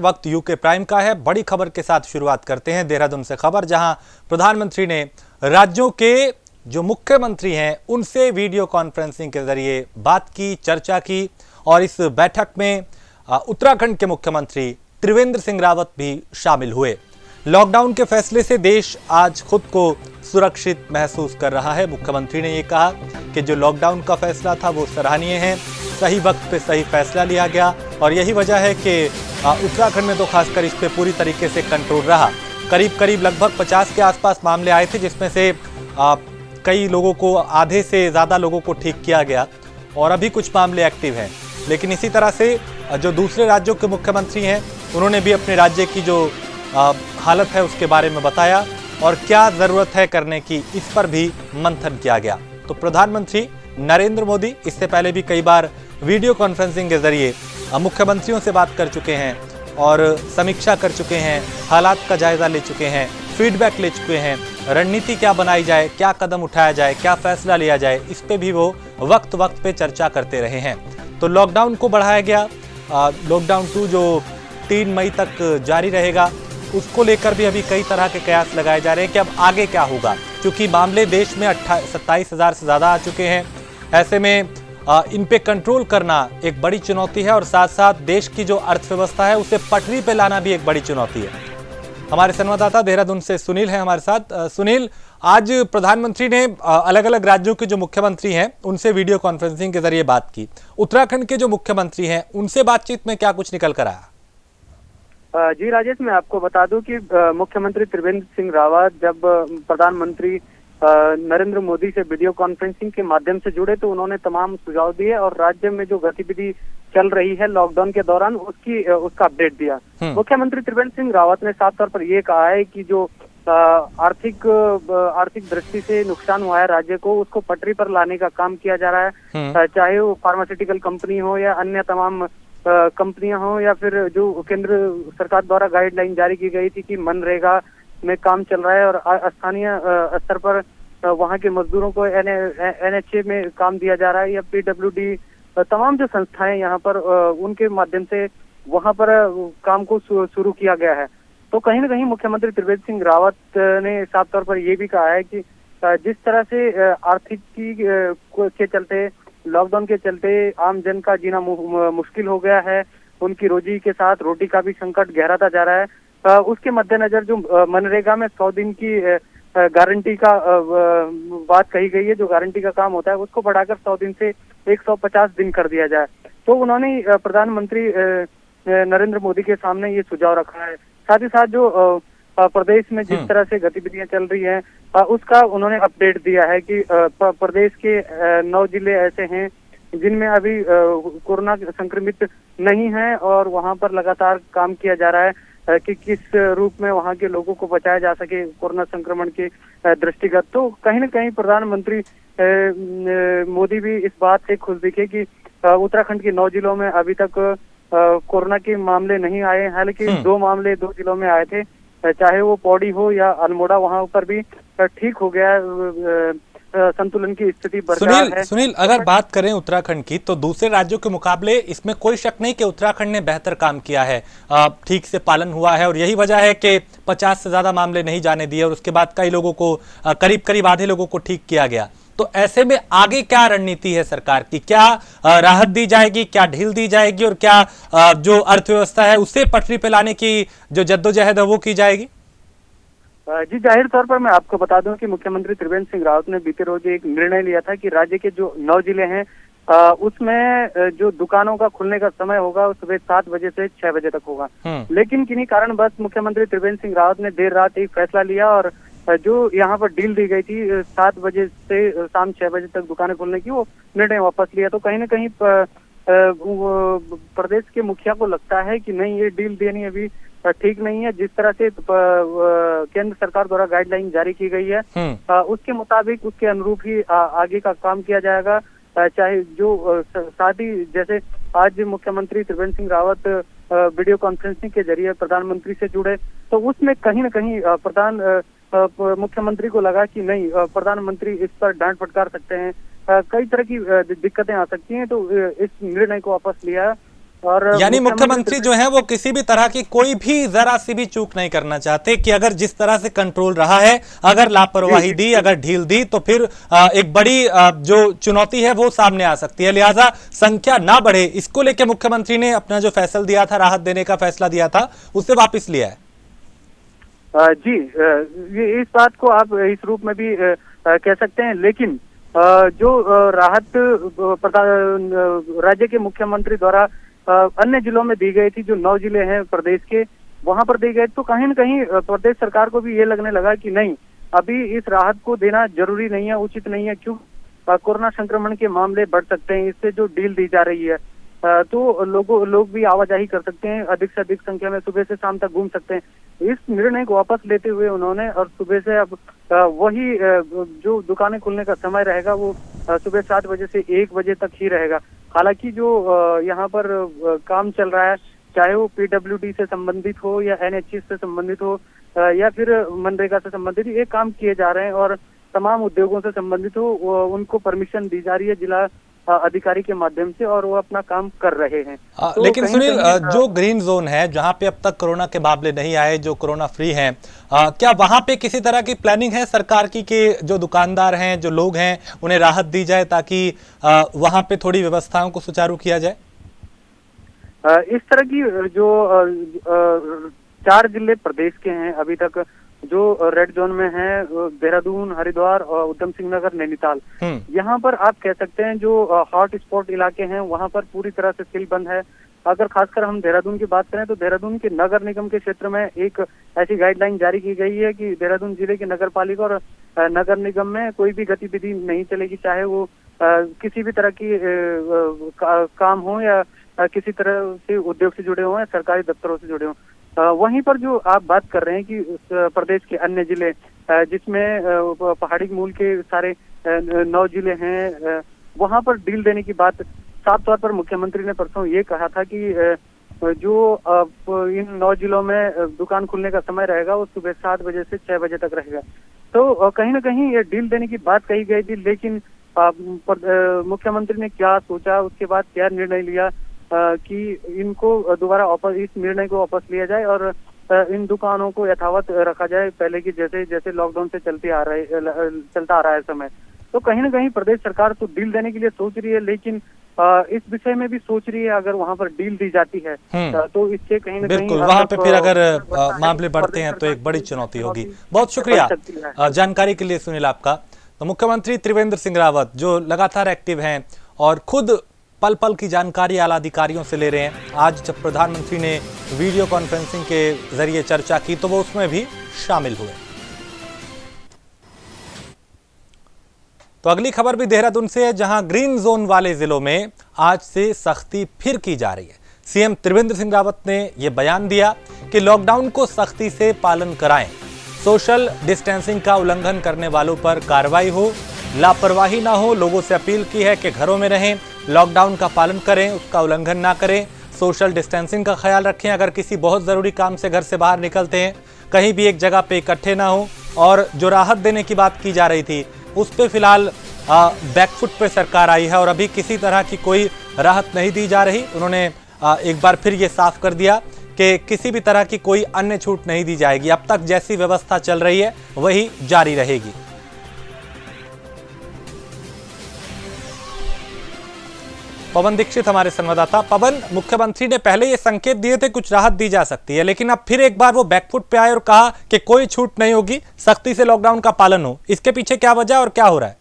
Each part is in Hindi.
वक्त यूके प्राइम का है। बड़ी खबर के साथ शुरुआत करते हैं देहरादून से खबर, जहां प्रधानमंत्री ने राज्यों के जो मुख्यमंत्री हैं उनसे वीडियो कॉन्फ्रेंसिंग के जरिए बात की, चर्चा की। और इस बैठक में उत्तराखंड के मुख्यमंत्री त्रिवेंद्र सिंह रावत भी शामिल हुए। लॉकडाउन के फैसले से देश आज खुद को सुरक्षित महसूस कर रहा है। मुख्यमंत्री ने ये कहा कि जो लॉकडाउन का फैसला था वो सराहनीय है, सही वक्त पे सही फैसला लिया गया और यही वजह है कि उत्तराखंड में तो खासकर इस पे पूरी तरीके से कंट्रोल रहा। करीब लगभग 50 के आसपास मामले आए थे, जिसमें से कई लोगों को, आधे से ज़्यादा लोगों को ठीक किया गया और अभी कुछ मामले एक्टिव हैं। लेकिन इसी तरह से जो दूसरे राज्यों के मुख्यमंत्री हैं उन्होंने भी अपने राज्य की जो हालत है उसके बारे में बताया और क्या ज़रूरत है करने की, इस पर भी मंथन किया गया। तो प्रधानमंत्री नरेंद्र मोदी इससे पहले भी कई बार वीडियो कॉन्फ्रेंसिंग के जरिए मुख्यमंत्रियों से बात कर चुके हैं और समीक्षा कर चुके हैं, हालात का जायजा ले चुके हैं, फीडबैक ले चुके हैं। रणनीति क्या बनाई जाए, क्या कदम उठाया जाए, क्या फैसला लिया जाए, इस पे भी वो वक्त पे चर्चा करते रहे हैं। तो लॉकडाउन को बढ़ाया गया, लॉकडाउन 2 जो 3 मई तक जारी रहेगा, उसको लेकर भी अभी कई तरह के कयास लगाए जा रहे हैं कि अब आगे क्या होगा, क्योंकि मामले देश में 27,000 से ज़्यादा आ चुके हैं। ऐसे में इन पे कंट्रोल करना एक बड़ी चुनौती है और साथ साथ देश की जो अर्थव्यवस्था है उसे पटरी पे लाना भी एक बड़ी चुनौती है। हमारे संवाददाता देहरादून से सुनील हैं हमारे साथ। सुनील, आज प्रधानमंत्री ने अलग अलग राज्यों के जो मुख्यमंत्री हैं उनसे वीडियो कॉन्फ्रेंसिंग के जरिए बात की। उत्तराखंड के जो मुख्यमंत्री हैं उनसे बातचीत में क्या कुछ निकल कर आया? जी राजेश, मैं आपको बता दूं कि मुख्यमंत्री त्रिवेंद्र सिंह रावत जब प्रधानमंत्री नरेंद्र मोदी से वीडियो कॉन्फ्रेंसिंग के माध्यम से जुड़े तो उन्होंने तमाम सुझाव दिए और राज्य में जो गतिविधि चल रही है लॉकडाउन के दौरान उसका अपडेट दिया। मुख्यमंत्री त्रिवेंद्र सिंह रावत ने साफ तौर पर ये कहा है कि जो आर्थिक दृष्टि से नुकसान हुआ है राज्य को, उसको पटरी पर लाने का काम किया जा रहा है। चाहे वो फार्मास्यूटिकल कंपनी हो या अन्य तमाम कंपनियां हो या फिर जो केंद्र सरकार द्वारा गाइडलाइन जारी की गई थी कि मनरेगा में काम चल रहा है और स्थानीय स्तर पर वहां के मजदूरों को NHA में काम दिया जा रहा है या PWD, तमाम जो संस्थाएं यहाँ पर उनके माध्यम से वहां पर काम को शुरू किया गया है। तो कहीं ना कहीं मुख्यमंत्री त्रिवेंद्र सिंह रावत ने साफ तौर पर ये भी कहा है कि जिस तरह से आर्थिकी के चलते, लॉकडाउन के चलते आम जन का जीना मुश्किल हो गया है, उनकी रोजी के साथ रोटी का भी संकट गहराता जा रहा है, उसके मद्देनजर जो मनरेगा में 100 दिन की गारंटी का बात कही गई है, जो गारंटी का काम होता है उसको बढ़ाकर 100 दिन से 150 दिन कर दिया जाए। तो उन्होंने प्रधानमंत्री नरेंद्र मोदी के सामने ये सुझाव रखा है। साथ ही साथ जो प्रदेश में जिस तरह से गतिविधियां चल रही हैं उसका उन्होंने अपडेट दिया है कि प्रदेश के 9 जिले ऐसे हैं जिनमें अभी कोरोना संक्रमित नहीं है और वहां पर लगातार काम किया जा रहा है कि किस रूप में वहां के लोगों को बचाया जा सके कोरोना संक्रमण के दृष्टिगत। तो कहीं न कहीं प्रधानमंत्री मोदी भी इस बात से खुश दिखे कि उत्तराखंड के 9 जिलों में अभी तक कोरोना के मामले नहीं आए। हालांकि 2 मामले 2 जिलों में आए थे, चाहे वो पौड़ी हो या अल्मोड़ा, वहां पर भी ठीक हो गया, संतुलन की स्थिति बरकरार है। सुनील, अगर बात करें उत्तराखंड की तो दूसरे राज्यों के मुकाबले इसमें कोई शक नहीं कि उत्तराखंड ने बेहतर काम किया है, ठीक से पालन हुआ है और यही वजह है कि 50 से ज्यादा मामले नहीं जाने दिए और उसके बाद कई लोगों को, करीब आधे लोगों को ठीक किया गया। तो ऐसे में आगे क्या रणनीति है सरकार की? क्या राहत दी जाएगी, क्या ढील दी जाएगी और क्या जो अर्थव्यवस्था है उसे पटरी पे लाने की जो जद्दोजहद है वो की जाएगी? जी, जाहिर तौर पर मैं आपको बता दूं कि मुख्यमंत्री त्रिवेंद्र सिंह रावत ने बीते रोज एक निर्णय लिया था कि राज्य के जो 9 जिले हैं उसमें जो दुकानों का खुलने का समय होगा वो सुबह 7 बजे से 6 बजे तक होगा। लेकिन किन्हीं कारणवश मुख्यमंत्री त्रिवेंद्र सिंह रावत ने देर रात एक फैसला लिया और जो यहाँ पर डील दी गई थी 7 बजे से शाम 6 बजे तक दुकानें खोलने की, वो निर्णय वापस लिया। तो कहीं ना कहीं प्रदेश के मुखिया को लगता है कि नहीं, ये डील देनी अभी ठीक नहीं है। जिस तरह से केंद्र सरकार द्वारा गाइडलाइन जारी की गई है उसके मुताबिक, उसके अनुरूप ही आगे का काम किया जाएगा। चाहे जो साथ ही जैसे आज मुख्यमंत्री त्रिवेंद्र सिंह रावत वीडियो कॉन्फ्रेंसिंग के जरिए प्रधानमंत्री से जुड़े, तो उसमें कहीं न कहीं मुख्यमंत्री को लगा कि नहीं, प्रधानमंत्री इस पर डांट फटकार सकते हैं, कई तरह की दिक्कतें आ सकती हैं, तो इस निर्णय को वापस लिया। और यानी मुख्यमंत्री जो है वो किसी भी तरह की कोई भी जरा सी भी चूक नहीं करना चाहते कि अगर जिस तरह से कंट्रोल रहा है, अगर लापरवाही दी, अगर ढील दी तो फिर एक बड़ी जो चुनौती है वो सामने आ सकती है। लिहाजा संख्या ना बढ़े, इसको लेकर मुख्यमंत्री ने अपना जो फैसला दिया था, राहत देने का फैसला दिया था, उसे वापस लिया है। जी, ये इस बात को आप इस रूप में भी कह सकते हैं, लेकिन जो राहत राज्य के मुख्यमंत्री द्वारा अन्य जिलों में दी गई थी, जो 9 जिले हैं प्रदेश के, वहां पर दी गई, तो कहीं न कहीं प्रदेश सरकार को भी ये लगने लगा कि नहीं, अभी इस राहत को देना जरूरी नहीं है, उचित नहीं है, क्यों कोरोना संक्रमण के मामले बढ़ सकते हैं, इससे जो डील दी जा रही है तो लोग भी आवाजाही कर सकते हैं, अधिक से अधिक संख्या में सुबह से शाम तक घूम सकते हैं। इस निर्णय को वापस लेते हुए उन्होंने, और सुबह से अब वही जो दुकानें खुलने का समय रहेगा वो सुबह 7 बजे से 1 बजे तक ही रहेगा। हालांकि जो यहाँ पर काम चल रहा है, चाहे वो पीडब्ल्यूडी से संबंधित हो या एनएचएस से संबंधित हो या फिर मनरेगा से संबंधित, ये काम किए जा रहे हैं और तमाम उद्योगों से संबंधित हो उनको परमिशन दी जा रही है जिला अधिकारी के माध्यम से, और वो अपना काम कर रहे हैं। तो लेकिन सुनील, जो ग्रीन जोन है जहां पे अब तक कोरोना के मामले नहीं आए, जो कोरोना फ्री हैं, क्या वहां पे किसी तरह की प्लानिंग है सरकार की कि जो दुकानदार हैं, जो लोग हैं, उन्हें राहत दी जाए ताकि वहां पे थोड़ी व्यवस्थाओं को सुचारू किया जाए? इस तरह की जो 4 जिले प्रदेश के हैं अभी तक जो रेड जोन में है, देहरादून, हरिद्वार और उधम सिंह नगर, नैनीताल, यहाँ पर आप कह सकते हैं जो हॉट स्पॉट इलाके हैं वहाँ पर पूरी तरह से सील बंद है। अगर खासकर हम देहरादून की बात करें तो देहरादून के नगर निगम के क्षेत्र में एक ऐसी गाइडलाइन जारी की गई है कि देहरादून जिले के नगर पालिका और नगर निगम में कोई भी गतिविधि नहीं चलेगी, चाहे वो किसी भी तरह की काम हो या किसी तरह से उद्योग से जुड़े हों या सरकारी दफ्तरों से जुड़े हों। वहीं पर जो आप बात कर रहे हैं कि प्रदेश के अन्य जिले, जिसमें पहाड़ी मूल के सारे 9 जिले हैं, वहां पर डील देने की बात साफ तौर पर मुख्यमंत्री ने परसों ये कहा था कि जो इन 9 जिलों में दुकान खुलने का समय रहेगा वो सुबह 7 बजे से 6 बजे तक रहेगा। तो कहीं ना कहीं ये डील देने की बात कही गई थी, लेकिन मुख्यमंत्री ने क्या सोचा, उसके बाद क्या निर्णय लिया कि इनको दोबारा वापस, इस निर्णय को वापस लिया जाए और इन दुकानों को यथावत रखा जाए पहले की जैसे लॉकडाउन से चलता आ रहा है समय। तो कहीं ना कहीं प्रदेश सरकार तो डील देने के लिए सोच रही है, लेकिन इस विषय में भी सोच रही है अगर वहां पर डील दी जाती है तो इससे कहीं ना कहीं बिल्कुल वहां पे फिर अगर मामले बढ़ते हैं तो एक बड़ी चुनौती होगी। बहुत शुक्रिया जानकारी के लिए सुनील आपका। तो मुख्यमंत्री त्रिवेंद्र सिंह रावत जो लगातार एक्टिव हैं और खुद पल पल की जानकारी आला अधिकारियों से ले रहे हैं, आज जब प्रधानमंत्री ने वीडियो कॉन्फ्रेंसिंग के जरिए चर्चा की तो वो उसमें भी शामिल हुए। तो अगली खबर भी देहरादून से है, जहां ग्रीन जोन वाले जिलों में आज से सख्ती फिर की जा रही है। सीएम त्रिवेंद्र सिंह रावत ने यह बयान दिया कि लॉकडाउन को सख्ती से पालन कराएं, सोशल डिस्टेंसिंग का उल्लंघन करने वालों पर कार्रवाई हो, लापरवाही ना हो। लोगों से अपील की है कि घरों में रहें, लॉकडाउन का पालन करें, उसका उल्लंघन ना करें, सोशल डिस्टेंसिंग का ख्याल रखें। अगर किसी बहुत ज़रूरी काम से घर से बाहर निकलते हैं, कहीं भी एक जगह पे इकट्ठे ना हो। और जो राहत देने की बात की जा रही थी उस पर फिलहाल बैकफुट पे सरकार आई है और अभी किसी तरह की कोई राहत नहीं दी जा रही। उन्होंने एक बार फिर ये साफ कर दिया कि किसी भी तरह की कोई अन्य छूट नहीं दी जाएगी। अब तक जैसी व्यवस्था चल रही है वही जारी रहेगी। पवन दीक्षित हमारे संवाददाता। पवन, मुख्यमंत्री ने पहले ये संकेत दिए थे कुछ राहत दी जा सकती है, लेकिन अब फिर एक बार वो बैकफुट पे आए और कहा कि कोई छूट नहीं होगी, सख्ती से लॉकडाउन का पालन हो। इसके पीछे क्या वजह और क्या हो रहा है?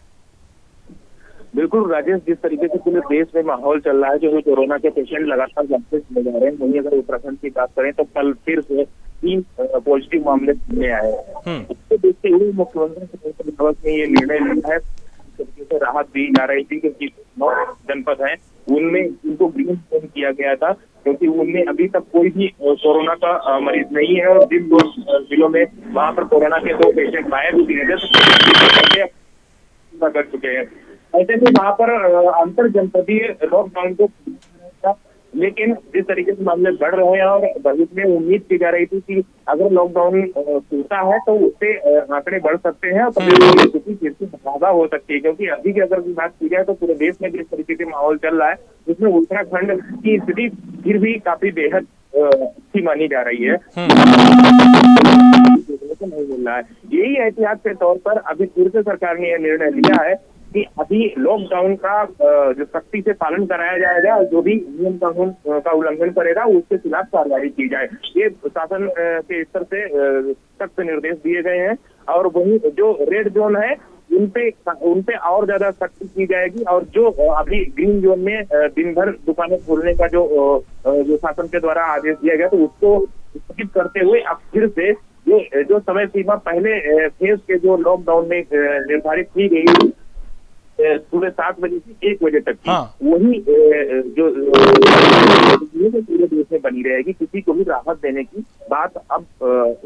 बिल्कुल राजेश, जिस तरीके से पूरे देश में माहौल चल रहा है, जो कोरोना के पेशेंट लगातार बढ़ते चले जा रहे हैं, वहीं अगर उत्तराखंड की बात करें तो कल फिर से 3 पॉजिटिव मामले सामने आए हैं। इसको देखते हुए मुख्यमंत्री ने ये निर्णय लिया है। तरीके से राहत दी जा रही थी क्योंकि 9 जनपद हैं उनमें इनको ग्रीन जोन किया गया था, क्योंकि उनमें अभी तक कोई भी कोरोना का मरीज नहीं है और जिन 2 जिलों में वहां पर कोरोना के 2 पेशेंट पाए हुए थे कर चुके हैं। ऐसे में वहां पर अंतर जनपदीय लॉकडाउन को लेकिन जिस तरीके से मामले बढ़ रहे हैं और भविष्य में उम्मीद की जा रही थी कि अगर लॉकडाउन टूटा है तो उससे आंकड़े बढ़ सकते हैं और प्रदेश की स्थिति फिर से ज्यादा हो सकती है, क्योंकि अभी की अगर बात की जाए तो पूरे देश में जिस तरीके से माहौल चल रहा है उसमें उत्तराखंड की स्थिति फिर भी काफी बेहद अच्छी मानी जा रही है। नहीं मिल रहा है, यही एहतियात के तौर पर अभी फिर से सरकार ने यह निर्णय लिया है कि अभी लॉकडाउन का जो सख्ती से पालन कराया जाएगा, जो भी नियम कानून का उल्लंघन करेगा उसके खिलाफ कार्रवाई की जाए। ये शासन के स्तर से सख्त निर्देश दिए गए हैं और वही जो रेड जोन है उनपे और ज्यादा सख्ती की जाएगी और जो अभी ग्रीन जोन में दिन भर दुकानें खोलने का जो शासन के द्वारा आदेश दिया गया तो उसको स्थगित करते हुए अब फिर से जो समय सीमा पहले फेज के जो लॉकडाउन में निर्धारित की गई सुबह 7 बजे से 1 बजे तक की, वही जो पूरे देश में बनी रहेगी, किसी को भी राहत देने की बात अब।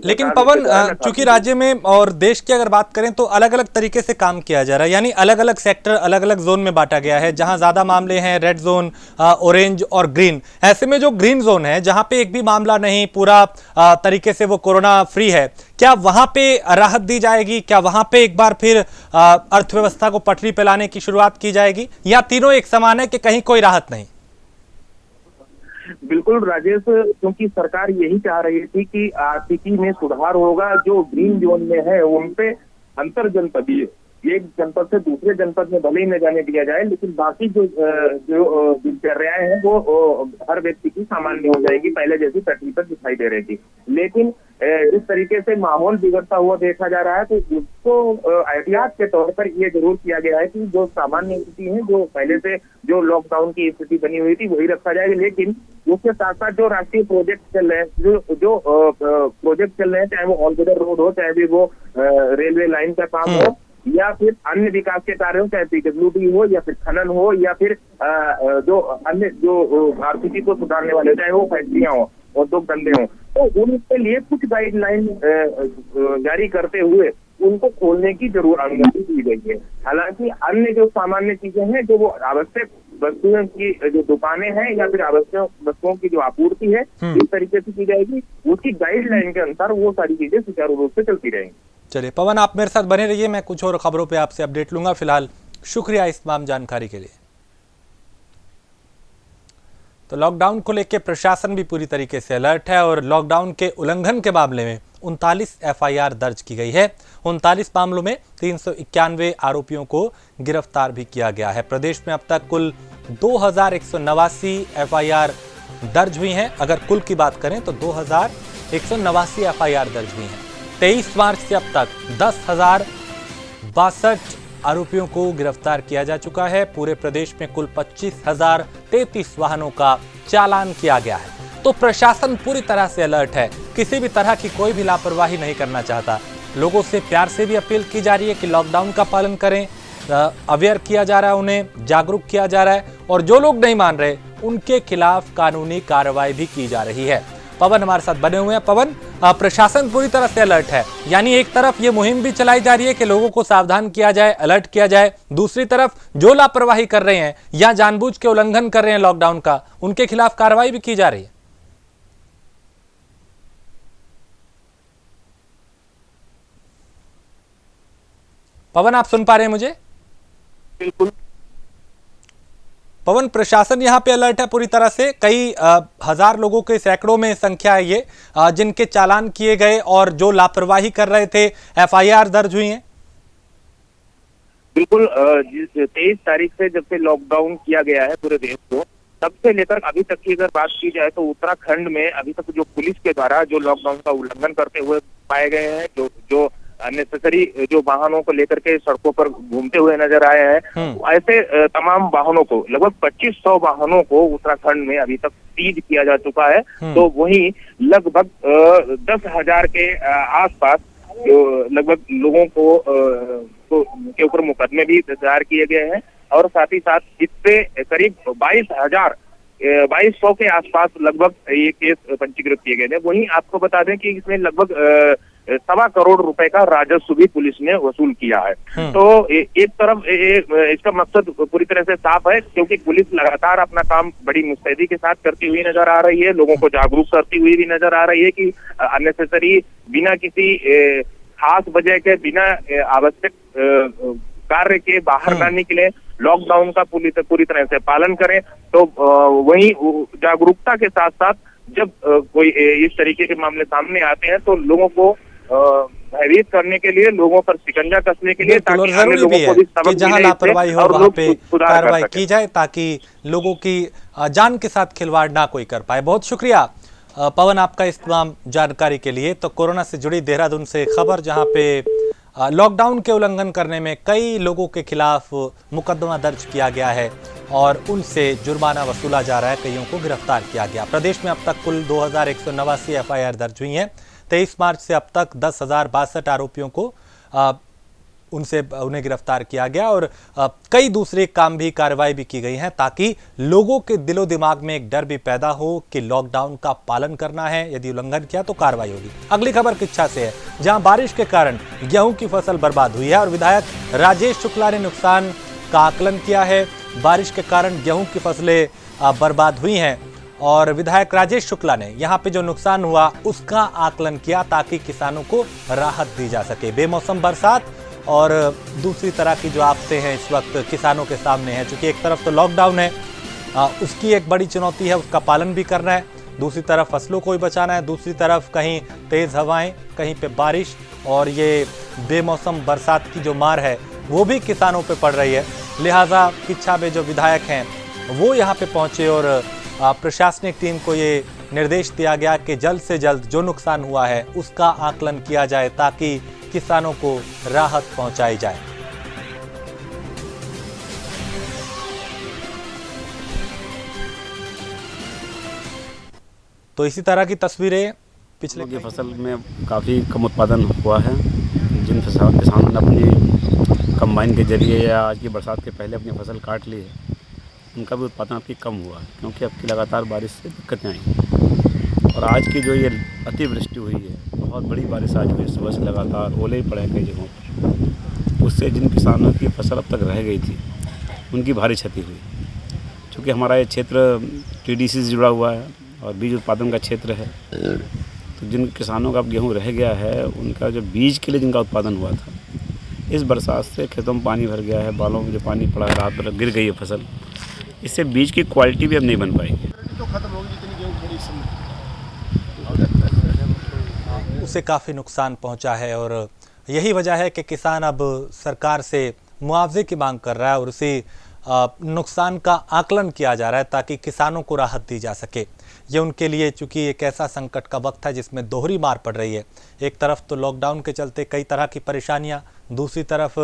लेकिन पवन, चूंकि राज्य में और देश की अगर बात करें तो अलग अलग तरीके से काम किया जा रहा है, यानी अलग अलग सेक्टर अलग अलग जोन में बांटा गया है। जहां ज्यादा मामले हैं रेड जोन, ऑरेंज और ग्रीन। ऐसे में जो ग्रीन जोन है जहां पे एक भी मामला नहीं, पूरा तरीके से वो कोरोना फ्री है, क्या वहां पे राहत दी जाएगी? क्या वहां पे एक बार फिर अर्थव्यवस्था को पटरी पे लाने की शुरुआत की जाएगी, या तीनों एक समान है कि कहीं कोई राहत नहीं? बिल्कुल राजेश, क्योंकि सरकार यही चाह रही थी कि आर्थिकी में सुधार होगा। जो ग्रीन जोन में है उनपे अंतर जनपदीय, एक जनपद से दूसरे जनपद में भले ही न जाने दिया जाए, लेकिन बाकी जो दिनचर्याएं हैं वो हर व्यक्ति की सामान्य हो जाएगी, पहले जैसी पटरी पर दिखाई दे रही थी। लेकिन जिस तरीके से माहौल बिगड़ता हुआ देखा जा रहा है तो उसको एहतियात के तौर पर ये जरूर किया गया है कि जो सामान्य स्थिति है, जो पहले से जो लॉकडाउन की स्थिति बनी हुई थी वही रखा जाएगा। लेकिन उसके साथ साथ जो राष्ट्रीय प्रोजेक्ट चल रहे हैं, जो प्रोजेक्ट चल रहे हैं, चाहे वो ऑल वेदर रोड हो, चाहे भी वो रेलवे लाइन का काम हो, या फिर अन्य विकास के कार्य हो, चाहे पीडब्ल्यूडी हो या फिर खनन हो, या फिर जो अन्य जो आर्थिकी को सुधारने वाले, चाहे वो फैक्ट्रियां हो, उद्योग धंधे हो, तो उनके लिए कुछ गाइडलाइन जारी करते हुए उनको खोलने की जरूर अनुमति दी गई है। हालांकि अन्य जो सामान्य चीजें हैं, जो वो आवश्यक वस्तुओं की जो दुकानें हैं या फिर आवश्यक वस्तुओं की जो आपूर्ति है, इस तरीके से की जाएगी, उसकी गाइडलाइन के अनुसार वो सारी चीजें सुचारू रूप से चलती रहेंगी। चलिए पवन, आप मेरे साथ बने रहिए, मैं कुछ और खबरों पे आपसे अपडेट लूंगा। फिलहाल शुक्रिया इस तमाम जानकारी के लिए। तो लॉकडाउन को लेकर प्रशासन भी पूरी तरीके से अलर्ट है और लॉकडाउन के उल्लंघन के मामले में 39 एफआईआर दर्ज की गई है। 39 मामलों में 391 आरोपियों को गिरफ्तार भी किया गया है। प्रदेश में अब तक कुल 2189 एफआईआर दर्ज हुई हैं। अगर कुल की बात करें तो 2189 एफआईआर दर्ज हुई हैं। 23 मार्च से अब तक 10,062 आरोपियों को गिरफ्तार किया जा चुका है। पूरे प्रदेश में कुल 25,033 वाहनों का चालान किया गया है। तो प्रशासन पूरी तरह से अलर्ट है, किसी भी तरह की कोई भी लापरवाही नहीं करना चाहता। लोगों से प्यार से भी अपील की जा रही है कि लॉकडाउन का पालन करें, अवेयर किया जा रहा है, उन्हें जागरूक किया जा रहा है और जो लोग नहीं मान रहे उनके खिलाफ कानूनी कार्रवाई भी की जा रही है। पवन हमारे साथ बने हुए हैं। पवन, प्रशासन पूरी तरह से अलर्ट है, यानी एक तरफ ये मुहिम भी चलाई जा रही है कि लोगों को सावधान किया जाए, अलर्ट किया जाए, दूसरी तरफ जो लापरवाही कर रहे हैं या जानबूझ के उल्लंघन कर रहे हैं लॉकडाउन का, उनके खिलाफ कार्रवाई भी की जा रही है। पवन, आप सुन पा रहे हैं मुझे? बिल्कुल पवन, प्रशासन यहाँ पे अलर्ट है पूरी तरह से। कई हजार लोगों के सैकड़ों में संख्या है ये जिनके चालान किए गए और जो लापरवाही कर रहे थे एफआईआर दर्ज हुई है। बिल्कुल, 23 तारीख से जब से लॉकडाउन किया गया है पूरे देश को, तब से लेकर अभी तक की अगर बात की जाए तो उत्तराखंड में अभी तक जो पुलिस के द्वारा जो लॉकडाउन का उल्लंघन करते हुए पाए गए हैं, जो अननेसेसरी जो वाहनों को लेकर के सड़कों पर घूमते हुए नजर आए हैं, ऐसे तमाम वाहनों को, लगभग 2500 वाहनों को उत्तराखंड में अभी तक सीज किया जा चुका है। तो वहीं लगभग 10,000 के आसपास जो लगभग लोगों को के ऊपर मुकदमे भी दायर किए गए हैं और साथ ही साथ इससे करीब 2200 के आसपास लगभग ये केस पंजीकृत किए गए हैं। वहीं आपको बता दें कि इसमें लगभग ₹1.25 करोड़ का राजस्व भी पुलिस ने वसूल किया है। तो एक तरफ इसका मकसद पूरी तरह से साफ है, क्योंकि पुलिस लगातार अपना काम बड़ी मुस्तैदी के साथ करती हुई नजर आ रही है, लोगों को जागरूक करती हुई भी नजर आ रही है कि अननेसेसरी बिना किसी खास वजह के, बिना आवश्यक कार्य के बाहर ना निकले, लॉकडाउन का पूरी तरह से पालन करें। तो वहीं जागरूकता के साथ साथ जब कोई इस तरीके के मामले सामने आते हैं तो लोगों को भयभीत करने के लिए, लोगों पर शिकंजा कसने के लिए, ताकि अन्य लोगों को भी सबक जहां लापरवाही हो वहां पे कार्रवाई की जाए, ताकि लोगों की जान के साथ खिलवाड़ ना कोई कर पाए। बहुत शुक्रिया पवन आपका इस तमाम जानकारी के लिए। तो कोरोना से जुड़ी देहरादून से खबर, जहां पे लॉकडाउन के उल्लंघन करने में कई लोगों के खिलाफ मुकदमा दर्ज किया गया है और उनसे जुर्माना वसूला जा रहा है, कईयों को गिरफ्तार किया गया। प्रदेश में अब तक कुल 2189 एफआईआर दर्ज हुई हैं। 23 मार्च से अब तक 10,062 आरोपियों को उन्हें गिरफ्तार किया गया और कई दूसरे काम भी, कार्रवाई भी की गई है, ताकि लोगों के दिलो दिमाग में एक डर भी पैदा हो कि लॉकडाउन का पालन करना है, यदि उल्लंघन किया तो कार्रवाई होगी। अगली खबर किच्छा से है, जहां बारिश के कारण गेहूं की फसल बर्बाद हुई है और विधायक राजेश शुक्ला ने नुकसान का आकलन किया है। बारिश के कारण गेहूं की फसलें बर्बाद हुई हैं और विधायक राजेश शुक्ला ने यहां पे जो नुकसान हुआ उसका आकलन किया, ताकि किसानों को राहत दी जा सके। बेमौसम बरसात और दूसरी तरह की जो आफतें हैं इस वक्त किसानों के सामने हैं, क्योंकि एक तरफ तो लॉकडाउन है, उसकी एक बड़ी चुनौती है, उसका पालन भी करना है, दूसरी तरफ फसलों को भी बचाना है, दूसरी तरफ कहीं तेज हवाएं, कहीं पे बारिश और ये बेमौसम बरसात की जो मार है वो भी किसानों पे पड़ रही है। लिहाजा किच्छा में जो विधायक हैं वो यहाँ पे पहुंचे और प्रशासनिक टीम को ये निर्देश दिया गया कि जल्द से जल्द जो नुकसान हुआ है उसका आकलन किया जाए, ताकि किसानों को राहत पहुंचाई जाए। तो इसी तरह की तस्वीरें पिछले की फसल में काफ़ी कम उत्पादन हुआ है। जिन किसानों ने अपनी कंबाइन के जरिए या आज की बरसात के पहले अपनी फसल काट ली है, उनका भी उत्पादन आपकी कम हुआ है, क्योंकि अब की लगातार बारिश से दिक्कतें आई। और आज की जो ये अतिवृष्टि हुई है, बहुत बड़ी बारिश आज हुई, सुबह से लगातार ओले ही पड़े कई जगहों पर, उससे जिन किसानों की फसल अब तक रह गई थी उनकी भारी क्षति हुई। चूँकि हमारा ये क्षेत्र टीडीसी से जुड़ा हुआ है और बीज उत्पादन का क्षेत्र है, तो जिन किसानों का अब गेहूँ रह गया है, उनका जो बीज के लिए जिनका उत्पादन हुआ था, इस बरसात से खेतों में पानी भर गया है, बालों में जो पानी पड़ा है, रात भर गिर गई है फसल, इससे बीज की क्वालिटी भी अब नहीं बन पाएगी। उसे काफ़ी नुकसान पहुंचा है और यही वजह है कि किसान अब सरकार से मुआवजे की मांग कर रहा है और उसी नुकसान का आकलन किया जा रहा है, ताकि किसानों को राहत दी जा सके। ये उनके लिए, चूँकि एक ऐसा संकट का वक्त है जिसमें दोहरी मार पड़ रही है, एक तरफ तो लॉकडाउन के चलते कई तरह की परेशानियां, दूसरी तरफ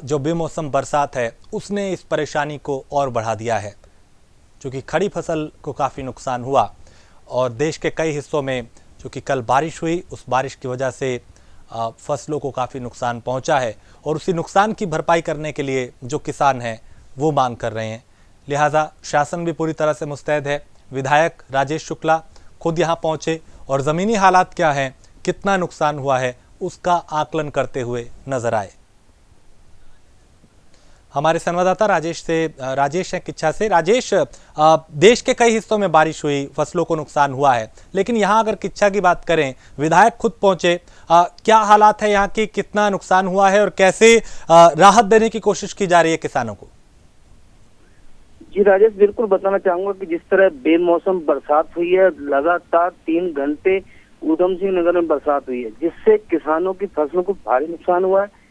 जो बेमौसम बरसात है उसने इस परेशानी को और बढ़ा दिया है। चूँकि खड़ी फसल को काफ़ी नुकसान हुआ और देश के कई हिस्सों में चूँकि कल बारिश हुई, उस बारिश की वजह से फसलों को काफ़ी नुकसान पहुंचा है और उसी नुकसान की भरपाई करने के लिए जो किसान हैं वो मांग कर रहे हैं। लिहाजा शासन भी पूरी तरह से मुस्तैद है। विधायक राजेश शुक्ला खुद यहाँ पहुँचे और ज़मीनी हालात क्या हैं, कितना नुकसान हुआ है, उसका आकलन करते हुए नजर आए। हमारे संवाददाता राजेश हैं किच्छा से। राजेश, देश के कई हिस्सों में बारिश हुई, फसलों को नुकसान हुआ है, लेकिन यहाँ अगर किच्छा की बात करें, विधायक खुद पहुंचे, क्या हालात है यहाँ की, कितना नुकसान हुआ है और कैसे राहत देने की कोशिश की जा रही है किसानों को? जी राजेश, बिल्कुल बताना चाहूंगा कि जिस तरह बेमौसम बरसात हुई है, लगातार 3 घंटे ऊधम सिंह नगर में बरसात हुई है, जिससे किसानों की फसलों को भारी नुकसान हुआ है।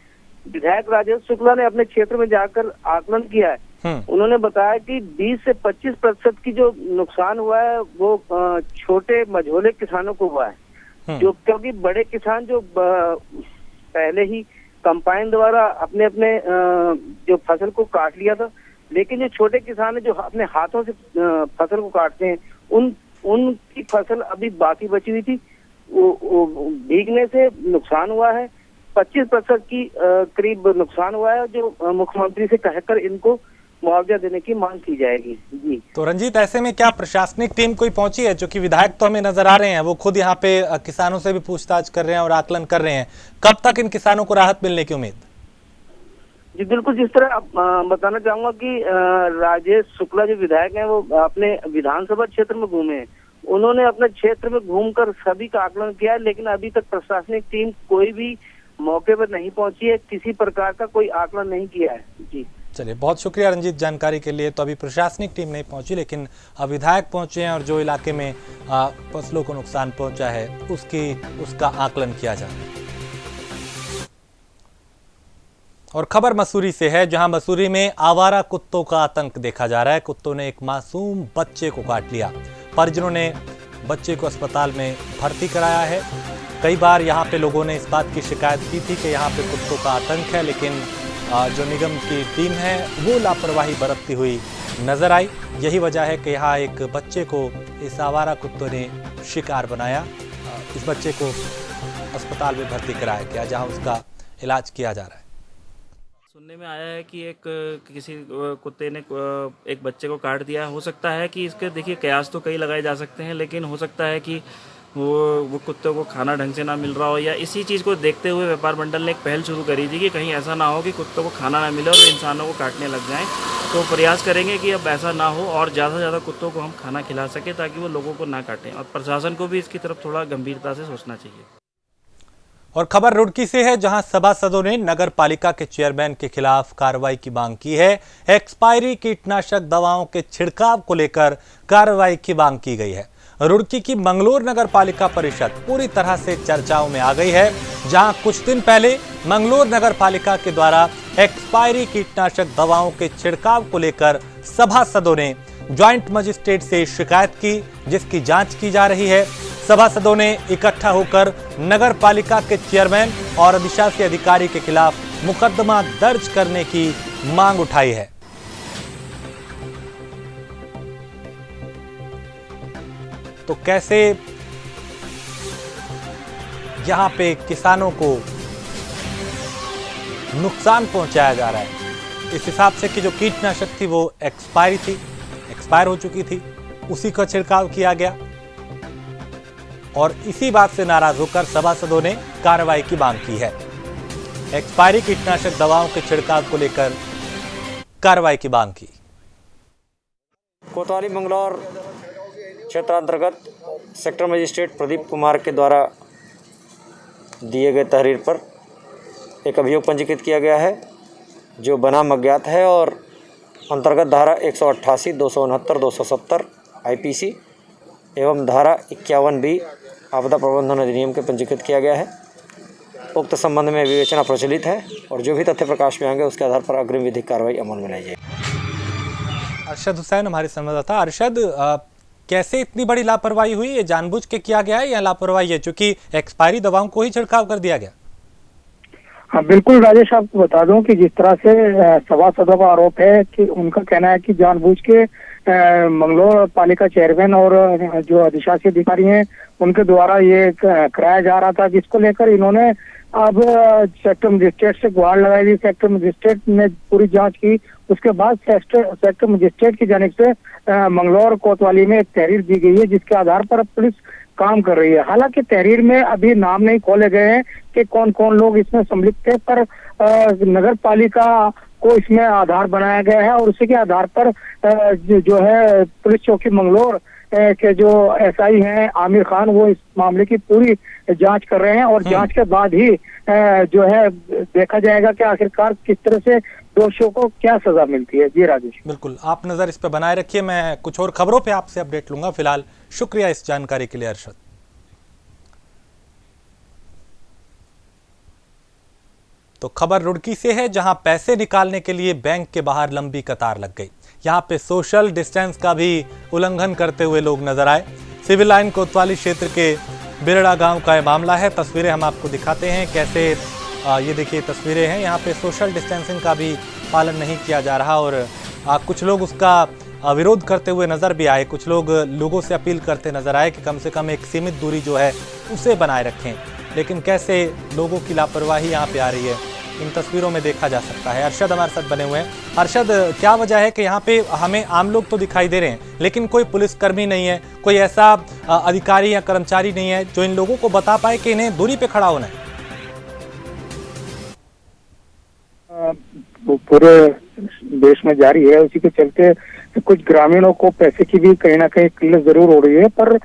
विधायक राजेश शुक्ला ने अपने क्षेत्र में जाकर आकलन किया है। उन्होंने बताया कि 20 से 25% की जो नुकसान हुआ है वो छोटे मझोले किसानों को हुआ है, जो क्योंकि बड़े किसान जो पहले ही कंबाइन द्वारा अपने अपने जो फसल को काट लिया था, लेकिन जो छोटे किसान है जो अपने हाथों से फसल को काटते हैं, उनकी फसल अभी बाकी बची हुई थी, वो भीगने से नुकसान हुआ है। 25% की करीब नुकसान हुआ है, जो मुख्यमंत्री से कहकर इनको मुआवजा देने की मांग की जाएगी। जी तो रंजीत, ऐसे में क्या प्रशासनिक टीम कोई पहुंची है? क्योंकि विधायक तो हमें नजर आ रहे हैं, वो खुद यहाँ पे किसानों से भी पूछताछ कर रहे हैं और आकलन कर रहे हैं। कब तक इन किसानों को राहत मिलने की उम्मीद? जी बिल्कुल, जिस तरह बताना चाहूंगा कि राजेश शुक्ला जो विधायक हैं वो अपने विधानसभा क्षेत्र में घूमे, उन्होंने अपने क्षेत्र में घूमकर सभी का आकलन किया है, लेकिन अभी तक प्रशासनिक टीम कोई भी मौके पर नहीं पहुंची है, किसी प्रकार का कोई आकलन नहीं किया है। जी चलिए, बहुत शुक्रिया रंजीत जानकारी के लिए। तो अभी प्रशासनिक टीम नहीं पहुंची, लेकिन विधायक पहुंचे हैं और जो इलाके में फसलों को नुकसान पहुंचा है उसका आकलन किया जा रहा है। और खबर मसूरी से है, जहां मसूरी में आवारा कुत्तों का आतंक देखा जा रहा है। कुत्तों ने एक मासूम बच्चे को काट लिया। परिजनों ने बच्चे को अस्पताल में भर्ती कराया है। कई बार यहां पे लोगों ने इस बात की शिकायत की थी कि यहां पे कुत्तों का आतंक है, लेकिन जो निगम की टीम है वो लापरवाही बरतती हुई नजर आई। यही वजह है कि यहाँ एक बच्चे को इस आवारा कुत्तों ने शिकार बनाया। इस बच्चे को अस्पताल में भर्ती कराया गया, जहाँ उसका इलाज किया जा रहा है। सुनने में आया है कि किसी कुत्ते ने एक बच्चे को काट दिया। हो सकता है कि इसके देखिए कयास तो कई लगाए जा सकते हैं, लेकिन हो सकता है कि वो कुत्ते को खाना ढंग से ना मिल रहा हो, या इसी चीज़ को देखते हुए व्यापार मंडल ने एक पहल शुरू करी थी कि कहीं ऐसा ना हो कि कुत्तों को खाना ना मिले और इंसानों को काटने लग जाएं। तो प्रयास करेंगे कि अब ऐसा ना हो और ज़्यादा से ज़्यादा कुत्तों को हम खाना खिला सकें, ताकि वो लोगों को ना काटें। और प्रशासन को भी इसकी तरफ थोड़ा गंभीरता से सोचना चाहिए। और खबर रुड़की से है, जहां सभासदों ने नगर पालिका के चेयरमैन के खिलाफ कार्रवाई की मांग की है। एक्सपायरी कीटनाशक दवाओं के छिड़काव को लेकर कार्रवाई की मांग की गई है। रुड़की की मंगलोर नगर पालिका परिषद पूरी तरह से चर्चाओं में आ गई है, जहां कुछ दिन पहले मंगलोर नगर पालिका के द्वारा एक्सपायरी कीटनाशक दवाओं के छिड़काव को लेकर सभासदों ने ज्वाइंट मजिस्ट्रेट से शिकायत की, जिसकी जांच की जा रही है। सभासदों ने इकट्ठा होकर नगर पालिका के चेयरमैन और अधिशासी अधिकारी के खिलाफ मुकदमा दर्ज करने की मांग उठाई है। तो कैसे यहां पे किसानों को नुकसान पहुंचाया जा रहा है, इस हिसाब से कि जो कीटनाशक थी वो एक्सपायर हो चुकी थी, उसी का छिड़काव किया गया। और इसी बात से नाराज होकर सभासदों ने कार्रवाई की मांग की है। एक्सपायरी कीटनाशक दवाओं के छिड़काव को लेकर कार्रवाई की मांग की। कोतवाली मंगलौर क्षेत्रांतर्गत सेक्टर मजिस्ट्रेट प्रदीप कुमार के द्वारा दिए गए तहरीर पर एक अभियोग पंजीकृत किया गया है, जो बनाम अज्ञात है और अंतर्गत धारा 188, 269, 270 IPC एवं धारा 51B आपदा प्रबंधन अधिनियम के पंजीकृत किया गया है। उक्त संबंध में विवेचना प्रचलित है और जो भी तथ्य प्रकाश में आएंगे उसके आधार पर अग्रिम विधिक कार्रवाई अमल में लाई जाएगी। अरशद हुसैन हमारे संवाददाता। अरशद, कैसे इतनी बड़ी लापरवाही हुई? ये जानबूझ के किया गया है या लापरवाही है, क्योंकि एक्सपायरी दवाओं को ही छिड़काव कर दिया गया? हाँ बिल्कुल राजेश, आपको बता दूं कि जिस तरह से सभासदों का आरोप है कि उनका कहना है कि जानबूझ के मंगलौर पालिका चेयरमैन और जो अधिशासी अधिकारी हैं उनके द्वारा ये कराया जा रहा था, जिसको लेकर इन्होंने अब सेक्टर मजिस्ट्रेट से गुहार लगाई थी। सेक्टर मजिस्ट्रेट ने पूरी जांच की, उसके बाद सेक्टर मजिस्ट्रेट की जानिब से मंगलौर कोतवाली में एक तहरीर दी गई है, जिसके आधार पर पुलिस काम कर रही है। हालांकि तहरीर में अभी नाम नहीं खोले गए हैं कि कौन कौन लोग इसमें सम्मिलित थे, पर नगर पालिका को इसमें आधार बनाया गया है और उसी के आधार पर जो है पुलिस चौकी मंगलौर के जो SI हैं आमिर खान, वो इस मामले की पूरी जांच कर रहे हैं और जांच के बाद ही जो है देखा जाएगा कि आखिरकार किस तरह से दोषियों को क्या सजा मिलती है। जी राजेश, बिल्कुल, आप नजर इस पर बनाए रखिए। मैं कुछ और खबरों पे आपसे अपडेट लूंगा। फिलहाल शुक्रिया इस जानकारी के लिए अरशद। तो खबर रुड़की से है, जहां पैसे निकालने के लिए बैंक के बाहर लंबी कतार लग गई। यहां पे सोशल डिस्टेंस का भी उल्लंघन करते हुए लोग नजर आए। सिविल लाइन कोतवाली क्षेत्र के बिरड़ा गांव का यह मामला है। तस्वीरें हम आपको दिखाते हैं कैसे ये देखिए तस्वीरें हैं। यहाँ पे सोशल डिस्टेंसिंग का भी पालन नहीं किया जा रहा और कुछ लोग उसका विरोध करते हुए नजर भी आए। कुछ लोग लोगों से अपील करते नजर आए कि कम से कम एक सीमित दूरी जो है उसे बनाए रखें, लेकिन कैसे लोगों की लापरवाही यहाँ पे आ रही है इन तस्वीरों में देखा जा सकता है। अरशद हमारे साथ बने हुए हैं। अरशद, क्या वजह है कि यहाँ पे हमें आम लोग तो दिखाई दे रहे हैं, लेकिन कोई पुलिसकर्मी नहीं है, कोई ऐसा अधिकारी या कर्मचारी नहीं है जो इन लोगों को बता पाए कि इन्हें दूरी पे खड़ा होना है? पूरे देश में जारी है, उसी के चलते कुछ ग्रामीणों को पैसे की भी कहीं ना कहीं किल्लत जरूर हो रही है, पर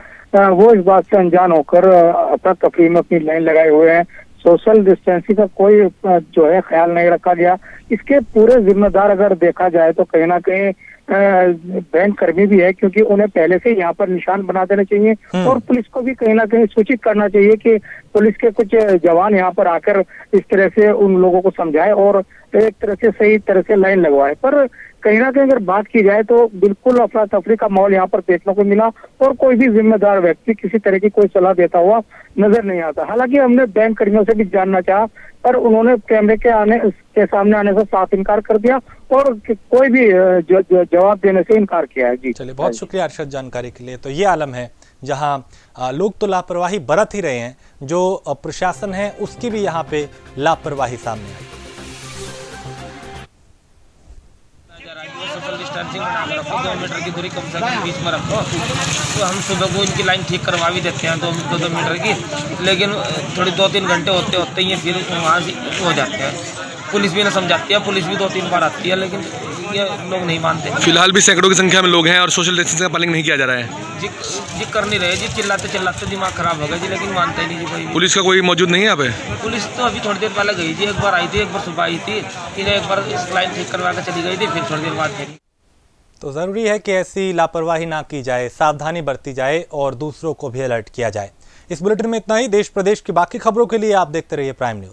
वो इस बात से अनजान होकर अपना तफरीह में अपनी लाइन लगाए हुए हैं। सोशल डिस्टेंसिंग का कोई जो है ख्याल नहीं रखा गया। इसके पूरे जिम्मेदार अगर देखा जाए तो कहीं ना कहीं बैंक कर्मी भी है, क्योंकि उन्हें पहले से यहाँ पर निशान बना देना चाहिए और पुलिस को भी कहीं ना कहीं सूचित करना चाहिए कि पुलिस के कुछ जवान यहाँ पर आकर इस तरह से उन लोगों को समझाए और एक तरह से सही तरह से लाइन लगवाए। पर कहीं ना कहीं अगर बात की जाए तो बिल्कुल अफरा तफरी का माहौल यहाँ पर देखने को मिला और कोई भी जिम्मेदार व्यक्ति किसी तरह की कोई सलाह देता हुआ नजर नहीं आता। हालांकि हमने बैंक कर्मियों से भी जानना चाहा, पर उन्होंने कैमरे के सामने आने से साफ इनकार कर दिया और कोई भी जवाब देने से इनकार किया है। जी चलिए, बहुत शुक्रिया अरशद जानकारी के लिए। तो ये आलम है जहां लोग तो लापरवाही बरत ही रहे हैं, जो प्रशासन है उसकी भी यहाँ पे लापरवाही सामने आई। सोशल डिस्टेंसिंग बना के रखो, 2 मीटर की दूरी कम से कम बीच में रखो। तो हम सुबह को इनकी लाइन ठीक करवा भी देते हैं 2 मीटर की, लेकिन थोड़ी 2-3 घंटे होते होते ही फिर वहाँ से हो जाते हैं। पुलिस भी ना समझाती है, पुलिस भी 2-3 बार आती है, लेकिन ये लोग नहीं मानते। फिलहाल भी सैकड़ों की संख्या में लोग हैं और सोशल डिस्टेंसिंग का पालन नहीं किया जा रहा है। जी कर नहीं रहे जी, चिल्लाते चिल्लाते दिमाग खराब हो गया जी, लेकिन मानते नहीं जी कोई। पुलिस का कोई मौजूद नहीं है यहाँ पे? पुलिस तो अभी थोड़ी देर पहले गई थी, एक बार आई थी, एक बार सुबह आई थी, फिर एक बार इस लाइन ठीक करवा के चली गई थी, फिर थोड़ी देर बाद गई। तो ज़रूरी है कि ऐसी लापरवाही ना की जाए, सावधानी बरती जाए और दूसरों को भी अलर्ट किया जाए। इस बुलेटिन में इतना ही। देश प्रदेश की बाकी खबरों के लिए आप देखते रहिए प्राइम न्यूज़।